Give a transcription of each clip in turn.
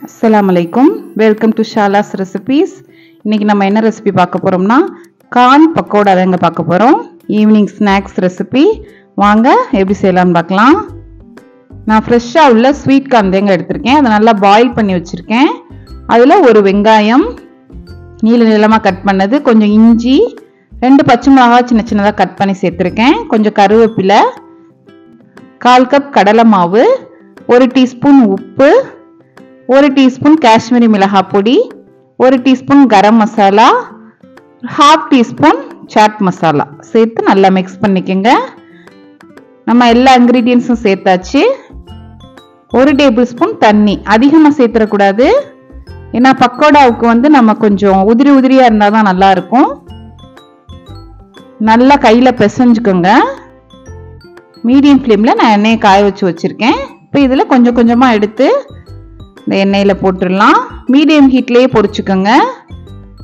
अस्सलामुअलैकुम welcome to ஷாலாஸ் recipes. இன்னைக்கு நம்ம என்ன ரெசிபி பார்க்க போறோம்னா கார்ன் பக்கோடா தாங்க பார்க்க போறோம்। ஈவினிங் ஸ்நாக்ஸ் ரெசிபி, வாங்க எப்படி செய்யலாம்னு பார்க்கலாம்। நான் ஃப்ரெஷ்ஷா உள்ள ஸ்வீட் கார்ன் தாங்க எடுத்துர்க்கேன்। அதை நல்லா பாயில் பண்ணி வச்சிருக்கேன்। அதுல ஒரு வெங்காயம் நீள நீளமா கட் பண்ணது, கொஞ்சம் இஞ்சி, 2 பச்சை மிளகாய் சின்ன சின்னதா கட் பண்ணி சேர்த்திருக்கேன், கொஞ்சம் கருவேப்பிலை, 1/4 கப் கடலை மாவு, 1 டீஸ்பூன் உப்பு, 1 டீஸ்பூன் காஷ்மீரி மிளகாய் பொடி, 1 teaspoon garam masala, 1/2 teaspoon chat masala சேர்த்து நல்லா மிக்ஸ் பண்ணிக்கங்க। நம்ம எல்லா இன்கிரீடியன்ட்ஸும் சேர்த்தாச்சு। 1 டேபிள் ஸ்பூன் தண்ணி, அதிகமாக சேர்த்துடக்கூடாது, ஏன்னா பக்கோடாவுக்கு நம்ம கொஞ்சம் உதிரி உதிரியா இருந்தால் தான் நல்லா இருக்கும்। நல்லா கையில் பிசைஞ்சுக்கோங்க। மீடியம் ஃப்ளேமில் நான் எண்ணெயை காய வச்சு வச்சுருக்கேன்। இப்போ இதில் கொஞ்சம் கொஞ்சமாக எடுத்து இந்த எண்ணெயில் போட்டுடலாம்। மீடியம் ஹீட்லேயே பொரிச்சுக்கோங்க।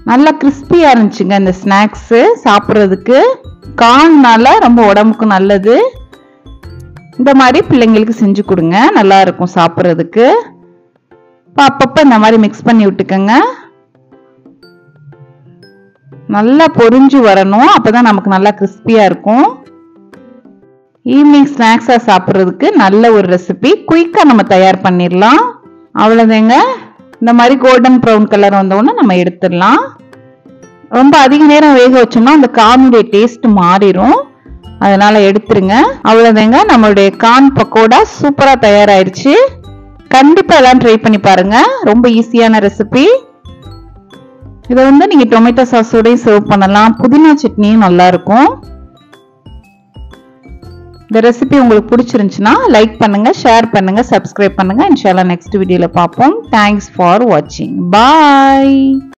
நல்லா கிறிஸ்பியாக இருந்துச்சுங்க இந்த ஸ்நாக்ஸு சாப்பிட்றதுக்கு। கார்ன்னால ரொம்ப உடம்புக்கு நல்லது। இந்த மாதிரி பிள்ளைங்களுக்கு செஞ்சு கொடுங்க, நல்லா இருக்கும் சாப்பிட்றதுக்கு। இப்போ அப்பப்போ இந்த மாதிரி மிக்ஸ் பண்ணி விட்டுக்கோங்க। நல்லா பொரிஞ்சு வரணும், அப்போதான் நமக்கு நல்லா கிறிஸ்பியாக இருக்கும்। ஈவினிங் ஸ்நாக்ஸாக சாப்பிட்றதுக்கு நல்ல ஒரு ரெசிபி, குயிக்காக நம்ம தயார் பண்ணிடலாம்। அவ்வளோதாங்க। இந்த மாதிரி கோல்டன் ப்ரௌன் கலர் வந்தோடனே நம்ம எடுத்துடலாம்। ரொம்ப அதிக நேரம் வேக வச்சோம்னா அந்த கார்னுடைய டேஸ்ட் மாறிடும், அதனால எடுத்துருங்க। அவ்வளோதாங்க, நம்மளுடைய கார்ன் பக்கோடா சூப்பராக தயாராகிடுச்சு। கண்டிப்பாக எல்லாம் ட்ரை பண்ணி பாருங்க, ரொம்ப ஈஸியான ரெசிபி। இதை நீங்க டொமேட்டோ சாஸோடையும் சர்வ் பண்ணலாம், புதினா சட்னியும் நல்லா இருக்கும்। இந்த ரெசிபி உங்களுக்கு பிடிச்சிருந்துச்சுன்னா லைக் பண்ணுங்க, ஷேர் பண்ணுங்க, சப்ஸ்கிரைப் பண்ணுங்க। இன்ஷால்லா நெக்ஸ்ட் வீடியோல பார்ப்போம்। தேங்க்ஸ் ஃபார் வாட்சிங், பாய்।